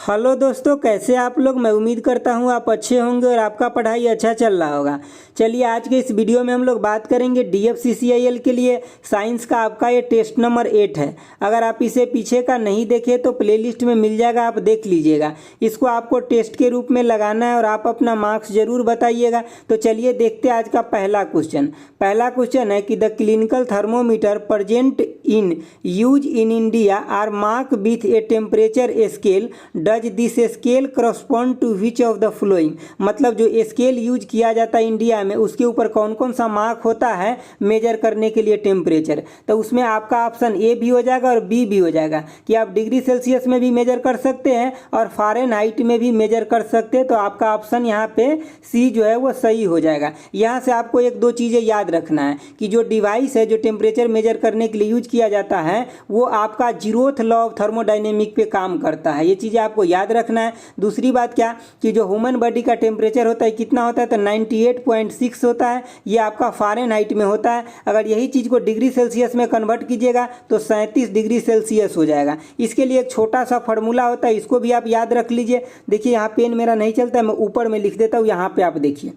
Hello दोस्तों, कैसे आप लोग। मैं उम्मीद करता हूँ आप अच्छे होंगे और आपका पढ़ाई अच्छा चल रहा होगा। चलिए आज के इस वीडियो में हम लोग बात करेंगे DFCCIL के लिए साइंस का आपका ये टेस्ट नंबर 8 है। अगर आप इसे पीछे का नहीं देखे तो प्लेलिस्ट में मिल जाएगा, आप देख लीजिएगा। इसको आपको टेस्ट के रूप में लगाना है और आप अपना मार्क्स जरूर बताइएगा। तो चलिए देखते हैं आज का पहला क्वेश्चन। पहला क्वेश्चन है कि the clinical thermometer present in use in India are mark with a temperature scale. Does this scale correspond to which of the following. मतलब जो स्केल यूज किया जाता है इंडिया में उसके ऊपर कौन कौन सा मार्क होता है मेजर करने के लिए टेम्परेचर। तो उसमें आपका ऑप्शन ए भी हो जाएगा और बी भी हो जाएगा कि आप डिग्री सेल्सियस में भी मेजर कर सकते हैं और फ़ारेनहाइट में भी मेजर कर सकते हैं। तो आपका ऑप्शन यहाँ पे सी जो है वो सही हो जाएगा। यहाँ से आपको एक दो चीज़ें याद रखना है कि जो डिवाइस है जो टेम्परेचर मेजर करने के लिए यूज किया जाता है वो आपका जीरोथ लॉ ऑफ थर्मोडाइनेमिक पे काम करता है। ये चीज़ें आपको याद रखना है। दूसरी बात क्या कि जो ह्यूमन बॉडी का टेम्परेचर होता है कितना होता है, तो 98.6 होता है। ये आपका फ़ारेनहाइट में होता है। अगर यही चीज़ को डिग्री सेल्सियस में कन्वर्ट कीजिएगा तो 37 डिग्री सेल्सियस हो जाएगा। इसके लिए एक छोटा सा फार्मूला होता है, इसको भी आप याद रख लीजिए। देखिए यहाँ पेन मेरा नहीं चलता है, मैं ऊपर में लिख देता हूँ। यहाँ पे आप देखिए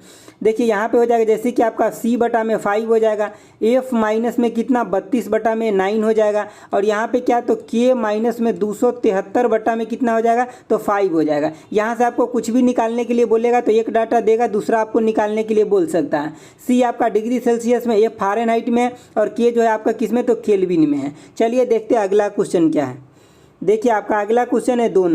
यहाँ पे हो जाएगा जैसे कि आपका C/5 हो जाएगा। F माइनस में कितना 32/9 हो जाएगा। और यहाँ पे क्या तो K माइनस में 273 कितना हो जाएगा तो 5 हो जाएगा। यहाँ से आपको कुछ भी निकालने के लिए बोलेगा तो एक डाटा देगा, दूसरा आपको निकालने के लिए बोल सकता है। C आपका डिग्री सेल्सियस में, F फ़ारेनहाइट में और K जो है आपका किस में तो केल्विन में है। चलिए देखते हैं अगला क्वेश्चन क्या है। देखिए आपका अगला क्वेश्चन है 2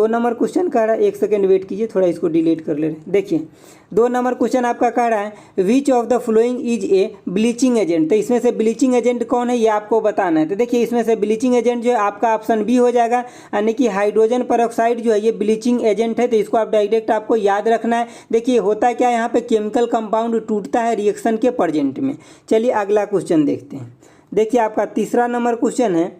नंबर क्वेश्चन कह रहा है। एक सेकेंड वेट कीजिए, थोड़ा इसको डिलीट कर ले रहे। देखिए 2 नंबर क्वेश्चन आपका कह रहा है विच of the following is a bleaching agent. तो इसमें से ब्लीचिंग एजेंट कौन है ये आपको बताना है। तो देखिए इसमें से ब्लीचिंग एजेंट जो है आपका ऑप्शन बी हो जाएगा, यानी कि हाइड्रोजन पेरोक्साइड जो है ये ब्लीचिंग एजेंट है। तो इसको आप डायरेक्ट आपको याद रखना है। देखिए होता क्या है यहाँ पे केमिकल कंपाउंड टूटता है रिएक्शन के प्रेजेंट में। चलिए अगला क्वेश्चन देखते हैं। देखिए आपका 3 नंबर क्वेश्चन है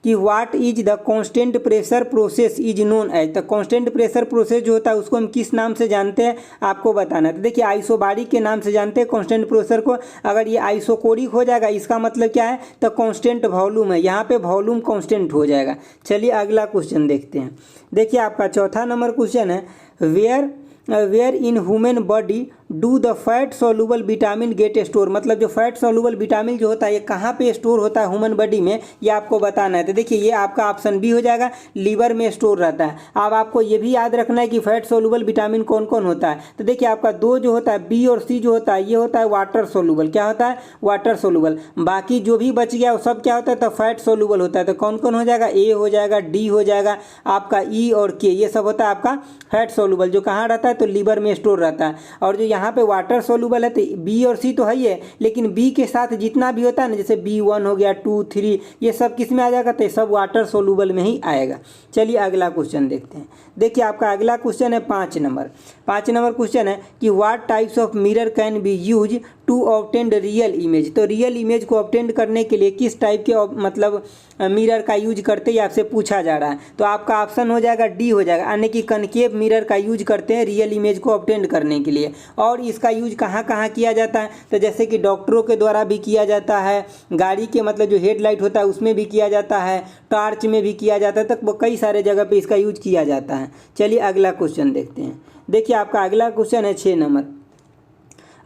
कि what is the constant pressure process is known as. The constant pressure process जो होता है उसको हम किस नाम से जानते हैं आपको बताना है। तो देखिए आइसोबारिक के नाम से जानते हैं कांस्टेंट प्रेशर को। अगर ये आइसोकोरिक हो जाएगा इसका मतलब क्या है तो कांस्टेंट वॉल्यूम है, यहाँ पे वॉल्यूम कांस्टेंट हो जाएगा। चलिए अगला क्वेश्चन देखते हैं। देखिए आपका 4 नंबर क्वेश्चन है where in human body do the fat soluble vitamin get store. मतलब जो फैट सोलूबल विटामिन जो होता है ये कहाँ पे स्टोर होता है ह्यूमन बॉडी में, ये आपको बताना है। तो देखिए ये आपका ऑप्शन बी हो जाएगा, लीवर में स्टोर रहता है। अब आपको ये भी याद रखना है कि फैट सोलूबल विटामिन कौन कौन होता है। तो देखिए आपका 2 जो होता है बी और सी जो होता है ये होता है वाटर सोलूबल। क्या होता है वाटर सोलूबल। बाकी जो भी बच गया वो सब क्या होता है तो फैट सोलूबल होता है। तो कौन कौन हो जाएगा ए हो जाएगा, डी हो जाएगा, आपका ई और के, ये सब होता है आपका फैट सोलूबल जो कहाँ रहता है तो लीवर में स्टोर रहता है। और जो यहाँ पे वाटर सोलूबल है तो बी और सी तो है ही है, लेकिन बी के साथ जितना भी होता है ना जैसे B1 हो गया 2, 3 ये सब किस में आ जाएगा तो सब वाटर सोलूबल में ही आएगा। चलिए अगला क्वेश्चन देखते हैं। देखिए आपका अगला क्वेश्चन है 5 नंबर क्वेश्चन है कि what types of mirror can be use to obtain real image. तो रियल इमेज को ऑब्टेन करने के लिए किस टाइप के मतलब मिरर का यूज करते हैं आपसे पूछा जा रहा है। तो आपका ऑप्शन हो जाएगा डी हो जाएगा, यानी कि कनकेव मिरर का यूज करते हैं रियल इमेज को ऑब्टेन करने के लिए। और इसका यूज कहाँ कहाँ किया जाता है तो जैसे कि डॉक्टरों के द्वारा भी किया जाता है, गाड़ी के मतलब जो हेडलाइट होता है उसमें भी किया जाता है, टॉर्च में भी किया जाता है, तक वो कई सारे जगह पे इसका यूज किया जाता है। चलिए अगला क्वेश्चन देखते हैं। देखिए आपका अगला क्वेश्चन है 6 नंबर,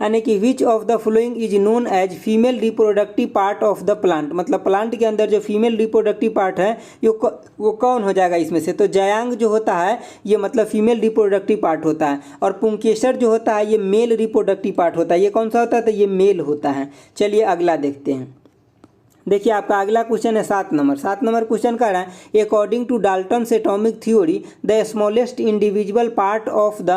यानी कि which of the following is known as female reproductive part of the plant. मतलब प्लांट के अंदर जो फीमेल रिप्रोडक्टिव पार्ट है वो कौन हो जाएगा इसमें से तो जयांग जो होता है ये मतलब फीमेल रिप्रोडक्टिव पार्ट होता है। और पुंकेसर जो होता है ये मेल रिप्रोडक्टिव पार्ट होता है। ये कौन सा होता है तो ये मेल होता है। चलिए अगला देखते हैं। देखिए आपका अगला क्वेश्चन है 7 नंबर क्वेश्चन का रहा है according to Dalton's atomic theory the smallest individual part of the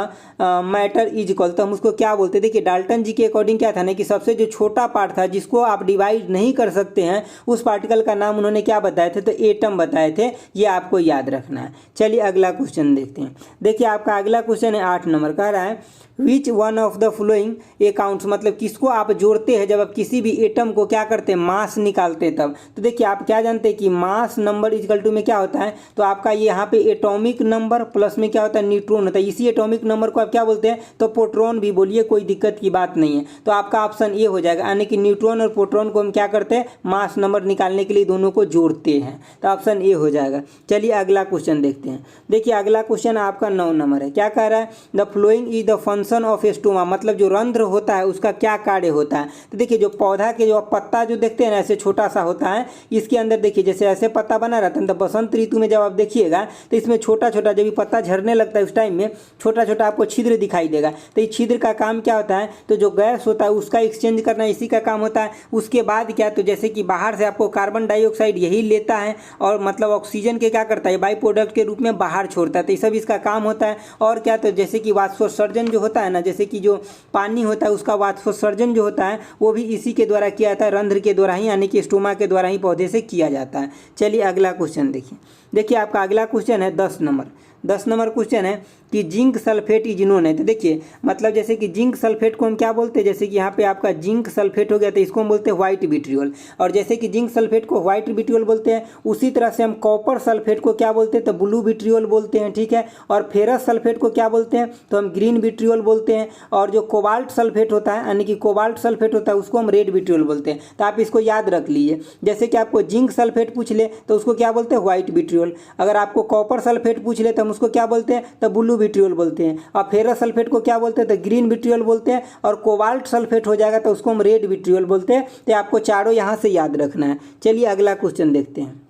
matter is equal. तो हम उसको क्या बोलते हैं। देखिए डाल्टन जी के अकॉर्डिंग क्या था ना कि सबसे जो छोटा पार्ट था जिसको आप डिवाइड नहीं कर सकते हैं उस पार्टिकल का नाम उन्होंने क्या बताए थे तो एटम बताए थे। ये आपको याद रखना है। चलिए अगला क्वेश्चन देखते हैं। देखिए आपका अगला क्वेश्चन है 8 नंबर का रहा है which one of the flowing accounts. मतलब किसको आप जोड़ते हैं जब आप किसी भी एटम को क्या करते हैं मास निकालते निकालते हैं तब। तो देखिए आप क्या जानते हैं कि मास नंबर इक्वल टू में क्या होता है, तो आपका ये यहाँ पे एटॉमिक नंबर प्लस में क्या होता है, न्यूट्रॉन होता है। इसी एटॉमिक नंबर को आप क्या बोलते हैं, तो प्रोटॉन भी बोलिए, कोई दिक्कत की बात नहीं है। तो आपका ऑप्शन ए हो जाएगा, यानी कि न्यूट्रॉन और प्रोटॉन को हम क्या करते हैं, मास नंबर निकालने के लिए दोनों को जोड़ते हैं। तो ऑप्शन ए हो जाएगा। चलिए अगला क्वेश्चन देखते हैं। देखिए अगला क्वेश्चन आपका 9 नंबर है। क्या कह रहा है, the following is the function of stoma, मतलब जो रंध्र होता है उसका क्या कार्य होता है। तो देखिए जो पौधा के जो पत्ता जो देखते हैं ना ऐसे छोटा सा होता है, इसके अंदर देखिए जैसे ऐसे पत्ता बना रहता है, तो बसंत ऋतु में जब आप देखिएगा तो इसमें छोटा छोटा जब भी पत्ता झड़ने लगता है उस टाइम में छोटा छोटा आपको छिद्र दिखाई देगा। तो इस छिद्र का काम क्या होता है, तो जो गैस होता है उसका एक्सचेंज करना इसी का काम होता है। उसके बाद क्या, तो जैसे कि बाहर से आपको कार्बन डाइऑक्साइड यही लेता है और मतलब ऑक्सीजन के क्या करता है, बाई प्रोडक्ट के रूप में बाहर छोड़ता है। तो ये सब इसका काम होता है। और क्या, तो जैसे कि वाष्पोत्सर्जन जो होता है ना, जैसे कि जो पानी होता है उसका वाष्पोत्सर्जन जो होता है वो भी इसी के द्वारा किया जाता है, रंध्र के द्वारा ही, यानी कि स्टोमा के द्वारा ही पौधे से किया जाता है। चलिए अगला क्वेश्चन देखिए। देखिए आपका अगला क्वेश्चन है 10 नंबर। 10 नंबर क्वेश्चन है कि जिंक सल्फेट इज नोन है। तो देखिए मतलब जैसे कि जिंक सल्फेट को हम क्या बोलते हैं, जैसे कि यहाँ पे आपका जिंक सल्फेट हो गया तो इसको हम बोलते हैं व्हाइट विट्रियोल। और जैसे कि जिंक सल्फेट को व्हाइट विट्रियोल बोलते हैं, उसी तरह से हम कॉपर सल्फेट को क्या बोलते हैं, तो ब्लू विट्रियोल बोलते हैं, ठीक है। और फेरस सल्फेट को क्या बोलते हैं, तो हम ग्रीन विट्रियोल बोलते हैं। और जो कोबाल्ट सल्फेट होता है, यानी कि कोबाल्ट सल्फेट होता है, उसको हम रेड विट्रियोल बोलते हैं। तो आप इसको याद रख लीजिए। जैसे कि आपको जिंक सल्फेट पूछ ले तो उसको क्या बोलते हैं, व्हाइट विट्रियोल। अगर आपको कॉपर सल्फेट पूछ ले तो हम उसको क्या बोलते हैं, तो ब्लू विट्रियोल बोलते हैं। और फेरस सल्फेट को क्या बोलते हैं, तो ग्रीन विट्रियोल बोलते हैं। और कोबाल्ट सल्फेट हो जाएगा तो उसको हम रेड विट्रियोल बोलते हैं। तो आपको चारों यहाँ से याद रखना है। चलिए अगला क्वेश्चन देखते हैं।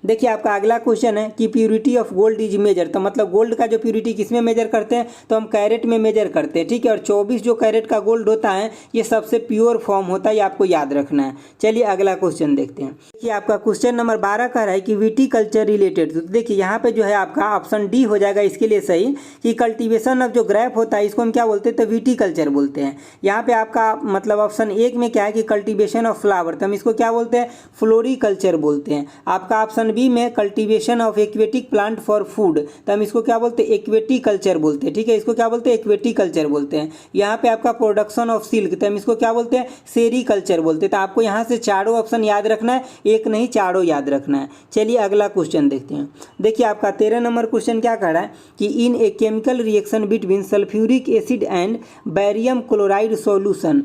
देखिए आपका अगला क्वेश्चन है कि purity of gold is measure. तो मतलब गोल्ड का जो प्यूरिटी किसमें मेजर करते हैं, तो हम कैरेट में मेजर करते हैं, ठीक है। और 24 जो कैरेट का गोल्ड होता है ये सबसे प्योर फॉर्म होता है, ये आपको याद रखना है। चलिए अगला क्वेश्चन देखते हैं। देखिए आपका क्वेश्चन नंबर 12 कह रहा है कि विटीकल्चर रिलेटेड। तो देखिए यहाँ पे जो है आपका ऑप्शन डी हो जाएगा इसके लिए सही, कि कल्टीवेशन ऑफ जो ग्रेप होता है इसको हम क्या बोलते हैं, तो विटीकल्चर बोलते हैं। यहाँ पे आपका मतलब ऑप्शन 1 में क्या है कि कल्टीवेशन ऑफ फ्लावर, तो हम इसको क्या बोलते हैं, फ्लोरिकल्चर बोलते हैं। आपका ऑप्शन बी में cultivation of aquatic plant for food, तो हम इसको क्या बोलते हैं, एक्वेटिकल्चर बोलते हैं, ठीक है। इसको क्या बोलते हैं, एक्वेटिकल्चर बोलते हैं। यहाँ पे आपका प्रोडक्शन ऑफ सिल्क, तो हम इसको क्या बोलते हैं, सेरीकल्चर बोलते हैं। तो आपको यहाँ से चारों ऑप्शन याद रखना है, एक नहीं चारों याद रखना है। चलिए अगला क्वेश्चन देखते हैं। देखिए आपका 13 नंबर क्वेश्चन क्या कह रहा है कि in a chemical reaction between sulphuric acid and barium chloride solution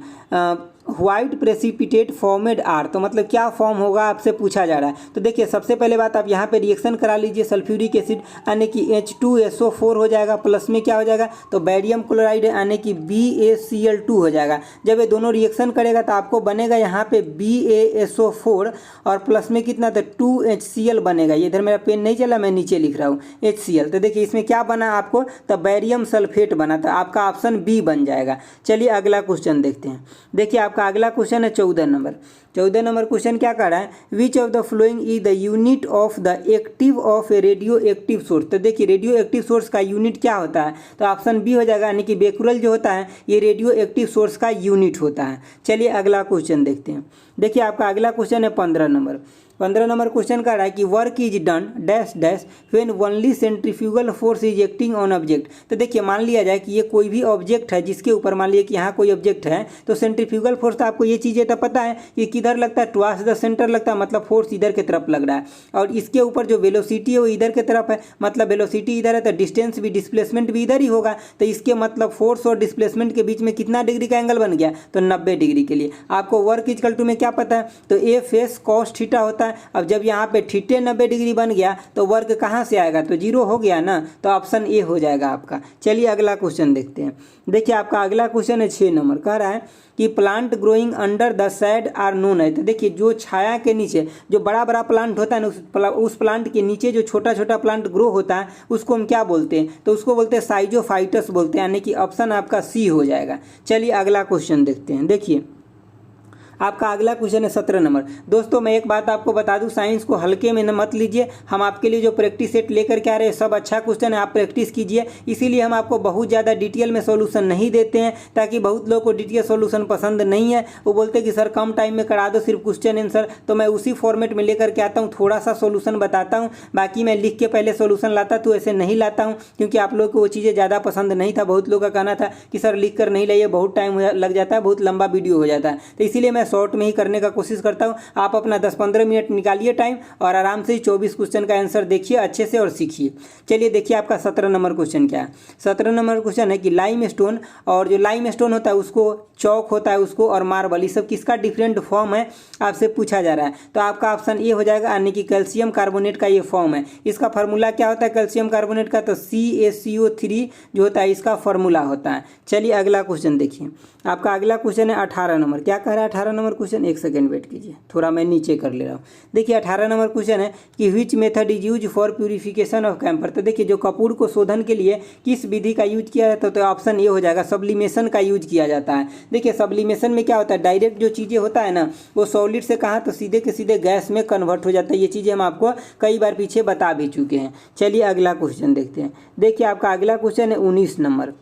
white precipitate formed are. तो मतलब क्या फॉर्म होगा आपसे पूछा जा रहा है। तो देखिए सबसे पहले बात आप यहाँ पे रिएक्शन करा लीजिए, सल्फ्यूरिक एसिड यानी कि H2SO4 हो जाएगा, प्लस में क्या हो जाएगा, तो बैरियम क्लोराइड यानी कि BaCl2 हो जाएगा। जब ये दोनों रिएक्शन करेगा तो आपको बनेगा यहाँ पे BaSO4 और प्लस में कितना, तो 2HCl बनेगा। ये इधर मेरा पेन नहीं चला, मैं नीचे लिख रहा हूँ HCl। तो देखिए इसमें क्या बना आपको, तो बैरियम सल्फेट बना, तो आपका ऑप्शन बी बन जाएगा। चलिए अगला क्वेश्चन देखते हैं। देखिए आपका अगला क्वेश्चन है 14 नंबर। 14 नंबर क्वेश्चन क्या कर रहा है, विच of the following is the unit of the active of A radio active source. तो देखिए रेडियो एक्टिव सोर्स का यूनिट क्या होता है, तो ऑप्शन बी हो जाएगा, यानी कि बेकुरल जो होता है ये रेडियो एक्टिव सोर्स का यूनिट होता है। चलिए अगला क्वेश्चन देखते हैं। देखिए आपका अगला क्वेश्चन है 15 नंबर। 15 नंबर क्वेश्चन का रहा है कि work is done dash dash when only centrifugal force is acting on object. तो देखिए मान लिया जाए कि ये कोई भी ऑब्जेक्ट है जिसके ऊपर, मान लिया कि यहाँ कोई ऑब्जेक्ट है, तो सेंट्रीफ्यूगल फोर्स तो आपको ये चीज़ें तो पता है कि किधर लगता है, टुवर्ड्स द सेंटर लगता है, मतलब फोर्स इधर की तरफ लग रहा है। और इसके ऊपर जो वेलोसिटी है वो इधर की तरफ है, मतलब वेलोसिटी इधर है तो डिस्टेंस भी, डिस्प्लेसमेंट भी इधर ही होगा। तो इसके मतलब फोर्स और डिस्प्लेसमेंट के बीच में कितना डिग्री का एंगल बन गया, तो 90 डिग्री के लिए। आपको वर्क इक्वल टू में क्या पता है, तो F cos थीटा होता है। अब जब यहाँ पे थीटे 90 डिग्री बन गया तो वर्क कहाँ से आएगा, तो जीरो हो गया ना, तो ऑप्शन ए हो जाएगा आपका। चलिए अगला क्वेश्चन देखते हैं। देखिए आपका अगला क्वेश्चन है 6 नंबर, कह रहा है कि plant growing under the shade are known है। तो देखिए जो छाया के नीचे जो बड़ा बड़ा प्लांट होता है ना, उस प्लांट के नीचे जो छोटा छोटा प्लांट ग्रो होता है उसको हम क्या बोलते हैं, तो उसको बोलते हैं साइजोफाइटस बोलते हैं, यानी कि ऑप्शन आपका सी हो जाएगा। चलिए अगला क्वेश्चन देखते हैं। देखिए आपका अगला क्वेश्चन है 17 नंबर। दोस्तों मैं एक बात आपको बता दूं, साइंस को हल्के में न मत लीजिए। हम आपके लिए जो प्रैक्टिस सेट लेकर के आ रहे हैं सब अच्छा क्वेश्चन है, आप प्रैक्टिस कीजिए। इसीलिए हम आपको बहुत ज़्यादा डिटेल में सॉल्यूशन नहीं देते हैं, ताकि बहुत लोगों को डिटेल सॉल्यूशन पसंद नहीं है। वो बोलते हैं कि सर कम टाइम में करा दो सिर्फ क्वेश्चन आंसर, तो मैं उसी फॉर्मेट में लेकर के आता हूँ, थोड़ा सा सॉल्यूशन बताता हूँ, बाकी मैं लिख के पहले सॉल्यूशन लाता, तो ऐसे नहीं लाता हूँ क्योंकि आप लोग को वो चीज़ें ज़्यादा पसंद नहीं था। बहुत लोगों का कहना था कि सर लिख कर नहीं लाइए, बहुत टाइम लग जाता है, बहुत लंबा वीडियो हो जाता है। तो इसीलिए मैं शॉर्ट में ही करने का कोशिश करता हूँ। आप अपना 10-15 मिनट निकालिए टाइम और आराम से ही 24 क्वेश्चन का आंसर देखिए अच्छे से और सीखिए। चलिए देखिए आपका 17 नंबर क्वेश्चन क्या है। 17 नंबर क्वेश्चन है कि लाइम स्टोन, और जो लाइम स्टोन होता है उसको चौक होता है उसको, और मार्बल, ये सब किसका डिफरेंट फॉर्म है आपसे पूछा जा रहा है। तो आपका ऑप्शन ए हो जाएगा, यानी कि कैल्शियम कार्बोनेट का ये फॉर्म है। इसका फार्मूला क्या होता है कैल्शियम कार्बोनेट का, तो CaCO3 जो होता है इसका फार्मूला होता है। चलिए अगला क्वेश्चन देखिए। आपका अगला क्वेश्चन है 18 नंबर। क्या कह रहा है 18 नंबर क्वेश्चन, एक सेकेंड वेट कीजिए, थोड़ा मैं नीचे कर ले रहा हूँ। देखिए 18 नंबर क्वेश्चन है कि which method is use for purification of camphor. तो देखिए जो कपूर को शोधन के लिए किस विधि का यूज किया जाता है, तो ऑप्शन ए हो जाएगा सब्लिमेशन का यूज किया जाता है। देखिए सब्लिमेशन में क्या होता है, डायरेक्ट जो चीज़ें होता है ना वो सॉलिड से कहाँ, तो सीधे के सीधे गैस में कन्वर्ट हो जाता है। ये चीज़ें हम आपको कई बार पीछे बता भी चुके हैं। चलिए अगला क्वेश्चन देखते हैं। देखिए आपका अगला क्वेश्चन है 19 नंबर।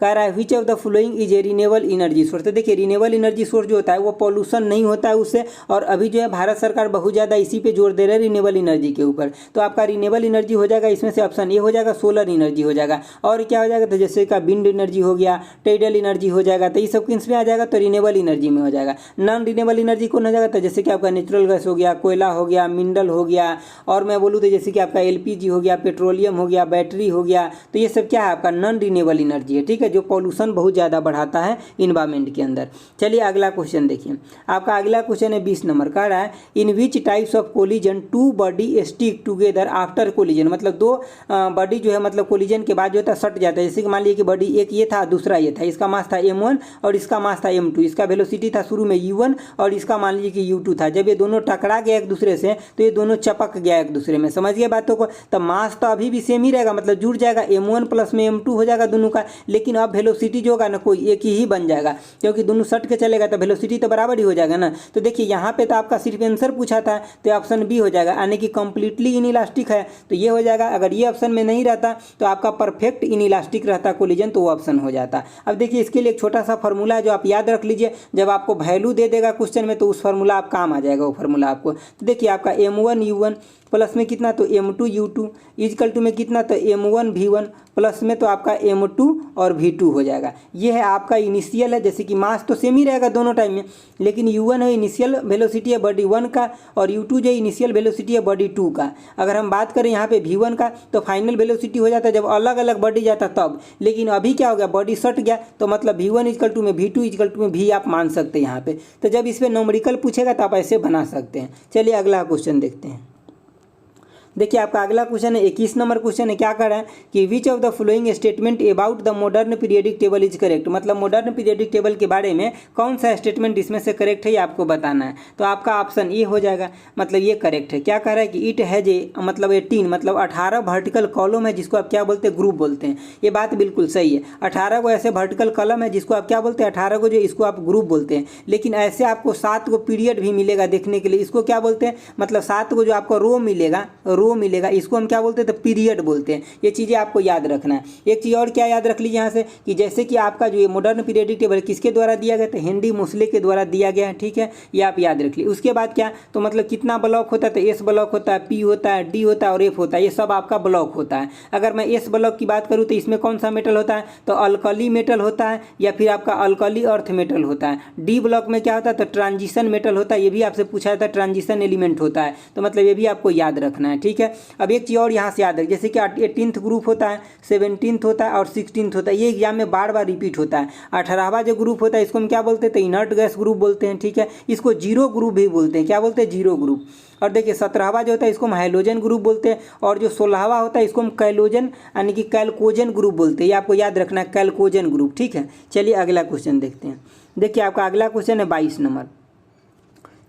कह रहा है विच of the following is a renewable energy source. तो देखिए रिन्यूएबल एनर्जी सोर्स जो होता है वो पॉल्यूशन नहीं होता है उससे, और अभी जो है भारत सरकार बहुत ज़्यादा इसी पे जोर दे रहा है रिन्यूएबल एनर्जी के ऊपर। तो आपका रिन्यूएबल एनर्जी हो जाएगा इसमें से ऑप्शन ए हो जाएगा सोलर एनर्जी हो जाएगा। और क्या हो जाएगा, तो जैसे का विंड एनर्जी हो गया, टाइडल एनर्जी हो जाएगा, तो ये सब किस में आ जाएगा, तो रिन्यूएबल एनर्जी में हो जाएगा। नॉन रिन्यूएबल एनर्जी कौन हो जाएगा, तो जैसे कि आपका नेचुरल गैस हो गया, कोयला हो गया, मिनरल हो गया, और मैं बोलूँ तो जैसे कि आपका LPG हो गया, पेट्रोलियम हो गया, बैटरी हो गया, तो ये सब क्या है आपका नॉन रिन्यूएबल एनर्जी है। ठीक है, जो पॉल्यूशन बहुत ज़्यादा बढ़ाता है इन्वायरमेंट के अंदर। चलिए अगला क्वेश्चन देखिए। आपका अगला क्वेश्चन है 20 नंबर। कह रहा है in which types of collision two body stick together after collision. मतलब दो बॉडी जो है मतलब कोलिजन के बाद जो होता है सट जाता है। जैसे कि मान लीजिए कि बॉडी एक ये था दूसरा ये था, इसका मास था m1 और इसका मास था m2, इसका वेलोसिटी था शुरू में u1 और इसका मान लीजिए कि u2 था। जब ये दोनों टकरा गया एक दूसरे से तो ये दोनों चपक गया एक दूसरे में। समझ गए बातों को। तो मास तो अभी भी सेम ही रहेगा, मतलब जुड़ जाएगा, m1 प्लस में m2 हो जाएगा दोनों का, लेकिन अब वेलोसिटी जो होगा ना कोई एक ही बन जाएगा, क्योंकि दोनों सट के चलेगा तो वेलोसिटी तो बराबर ही हो जाएगा ना। तो देखिए यहाँ पे तो आपका सिर्फ आंसर पूछा था, तो ऑप्शन बी हो जाएगा, यानी कि कंप्लीटली इनइलास्टिक है, तो ये हो जाएगा। अगर ये ऑप्शन में नहीं रहता तो आपका परफेक्ट इनइलास्टिक रहता कोलिजन, तो वो ऑप्शन हो जाता। अब देखिए इसके लिए एक छोटा सा फॉर्मूला है जो आप याद रख लीजिए, जब आपको वैल्यू दे देगा क्वेश्चन में तो उस फॉर्मूला आप काम आ जाएगा वो फॉर्मूला आपको। तो देखिए आपका m1 u1 प्लस में कितना, तो m2 u2 इजकल टू में कितना, तो m1 v1 प्लस में तो आपका m2 और v2 हो जाएगा। ये है आपका इनिशियल है, जैसे कि मास तो सेम ही रहेगा दोनों टाइम में, लेकिन u1 है इनिशियल वेलोसिटी है बॉडी 1 का, और u2 जो इनिशियल वेलोसिटी है बॉडी 2 का। अगर हम बात करें यहाँ पे v1 का तो फाइनल वेलोसिटी हो जाता है जब अलग अलग बॉडी जाता तब, लेकिन अभी क्या हो गया बॉडी सट गया, तो मतलब v1 इजकल टू में v2 इजकल टू में v आप मान सकते हैं यहाँ पे। तो जब इस पर न्यूमेरिकल पूछेगा तो आप ऐसे बना सकते हैं। चलिए अगला क्वेश्चन देखते हैं। देखिए आपका अगला क्वेश्चन है 21 नंबर क्वेश्चन है। क्या कर रहा है कि which of the following statement about the modern periodic table is correct. मतलब मॉडर्न पीरियडिक टेबल के बारे में कौन सा स्टेटमेंट इसमें से करेक्ट है ये आपको बताना है। तो आपका ऑप्शन ए हो जाएगा, मतलब ये करेक्ट है। क्या कह रहा है कि इट हैज ए मतलब 18 मतलब 18 वर्टिकल कॉलम है जिसको आप क्या बोलते हैं, ग्रुप बोलते हैं। ये बात बिल्कुल सही है, 18 को ऐसे वर्टिकल कॉलम है जिसको आप क्या बोलते हैं, 18 को जो इसको आप ग्रुप बोलते हैं। लेकिन ऐसे आपको 7 को पीरियड भी मिलेगा देखने के लिए, इसको क्या बोलते हैं, मतलब 7 को जो आपको रो मिलेगा इसको हम क्या बोलते हैं, तो पीरियड बोलते हैं। ये चीज़ें आपको याद रखना है। एक चीज़ और क्या याद रख लीजिए यहाँ से कि जैसे कि आपका जो ये मॉडर्न पीरियडिक टेबल किसके द्वारा दिया गया, तो हेनरी मोसले के द्वारा दिया गया है। ठीक है, ये आप याद रख लीजिए। उसके बाद क्या, तो मतलब कितना ब्लॉक होता है, तो एस ब्लॉक होता है, पी होता है, डी होता है और एफ होता है। ये सब आपका ब्लॉक होता है। अगर मैं एस ब्लॉक की बात करूँ तो इसमें कौन सा मेटल होता है, तो अल्कली मेटल होता है या फिर आपका अल्कली अर्थ मेटल होता है। डी ब्लॉक में क्या होता है, तो ट्रांजिशन मेटल होता है। ये भी आपसे पूछा था, ट्रांजिशन एलिमेंट होता है। तो मतलब ये भी आपको याद रखना है। ठीक है, अब एक चीज़ और यहाँ से याद रख, जैसे कि 18th ग्रुप होता है, 17th होता है और 16th होता है। ये एग्जाम में बार बार रिपीट होता है। 18वां जो ग्रुप होता है इसको हम क्या बोलते हैं, तो इनर्ट गैस ग्रुप बोलते हैं। ठीक है, इसको जीरो ग्रुप भी बोलते हैं। क्या बोलते हैं, जीरो ग्रुप। और देखिए 17वां जो होता है इसको हम हाइड्रोजन ग्रुप बोलते हैं, और जो 16वां होता है इसको हम कैलोजन यानी कि कैल्कोजन ग्रुप बोलते हैं। ये आपको याद रखना है, कैल्कोजन ग्रुप। ठीक है, चलिए अगला क्वेश्चन देखते हैं। देखिए आपका अगला क्वेश्चन है 22 नंबर।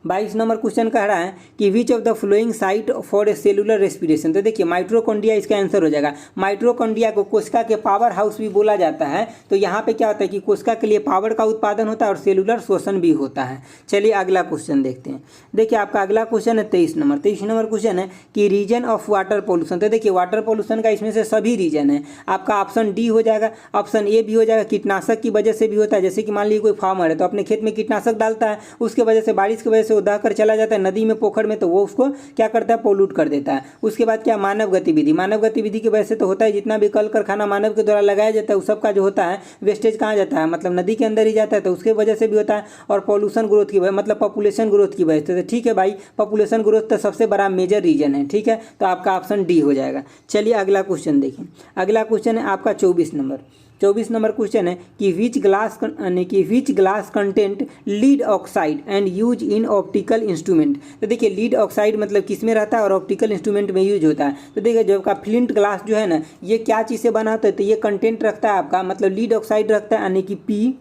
22 नंबर क्वेश्चन कह रहा है कि which of the flowing site for a cellular respiration. तो देखिए माइट्रोकॉन्ड्रिया इसका आंसर हो जाएगा। माइट्रोकॉन्ड्रिया को कोशिका के पावर हाउस भी बोला जाता है। तो यहाँ पे क्या होता है कि कोशिका के लिए पावर का उत्पादन होता है और सेलुलर शोषण भी होता है। चलिए अगला क्वेश्चन देखते हैं। देखिए आपका अगला क्वेश्चन है 23 नंबर। 23 नंबर क्वेश्चन है कि रीजन ऑफ वाटर पॉल्यूशन। तो देखिए वाटर पॉल्यूशन का इसमें से सभी रीजन है। आपका ऑप्शन डी हो जाएगा। ऑप्शन ए भी हो जाएगा, कीटनाशक की वजह से भी होता है। जैसे कि मान लीजिए कोई फार्मर है तो अपने खेत में कीटनाशक डालता है, उसके वजह से बारिश की वजह से वो दह कर चला जाता है नदी में, पोखर में, तो वो उसको क्या करता है, पोल्यूट कर देता है। उसके बाद क्या, मानव गतिविधि। मानव गतिविधि की वजह से तो होता है, जितना भी कल कारखाना मानव के द्वारा लगाया जाता है उस सब का जो होता है वेस्टेज कहाँ जाता है, मतलब नदी के अंदर ही जाता है, तो उसके वजह से भी होता है। और पॉल्यूशन ग्रोथ की वजह, मतलब पॉपुलेशन ग्रोथ की वजह से। ठीक है भाई, पॉपुलेशन ग्रोथ तो सबसे बड़ा मेजर रीजन है। ठीक है, तो आपका ऑप्शन डी हो जाएगा। चलिए अगला क्वेश्चन देखिए। अगला क्वेश्चन है आपका 24 नंबर। 24 नंबर क्वेश्चन है कि which glass content lead oxide and use in optical instrument. तो देखिए लीड ऑक्साइड मतलब किस में रहता है और ऑप्टिकल इंस्ट्रूमेंट में यूज होता है। तो देखिए जो आपका फ्लिंट ग्लास जो है ना, ये क्या चीज़ से बना होता है, तो ये कंटेंट रखता है आपका, मतलब लीड ऑक्साइड रखता है, यानी कि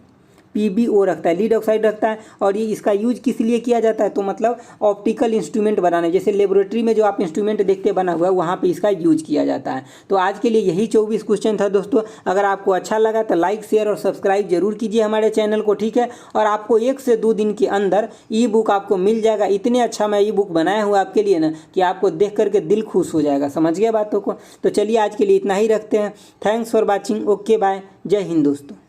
PbO रखता है, लीड ऑक्साइड रखता है। और ये इसका यूज किस लिए किया जाता है, तो मतलब ऑप्टिकल इंस्ट्रूमेंट बनाने, जैसे लेबोरेटरी में जो आप इंस्ट्रूमेंट देखते बना हुआ है वहाँ पे इसका यूज किया जाता है। तो आज के लिए यही 24 क्वेश्चन था दोस्तों। अगर आपको अच्छा लगा तो लाइक, शेयर और सब्सक्राइब जरूर कीजिए हमारे चैनल को। ठीक है, और आपको 1 से 2 दिन के अंदर ई बुक आपको मिल जाएगा। इतने अच्छा मैं ई बुक बनाया हूँ आपके लिए ना कि आपको देख करके दिल खुश हो जाएगा। समझ गए बातों को। तो चलिए आज के लिए इतना ही रखते हैं। Thanks for watching. Okay bye. जय हिंद दोस्तों।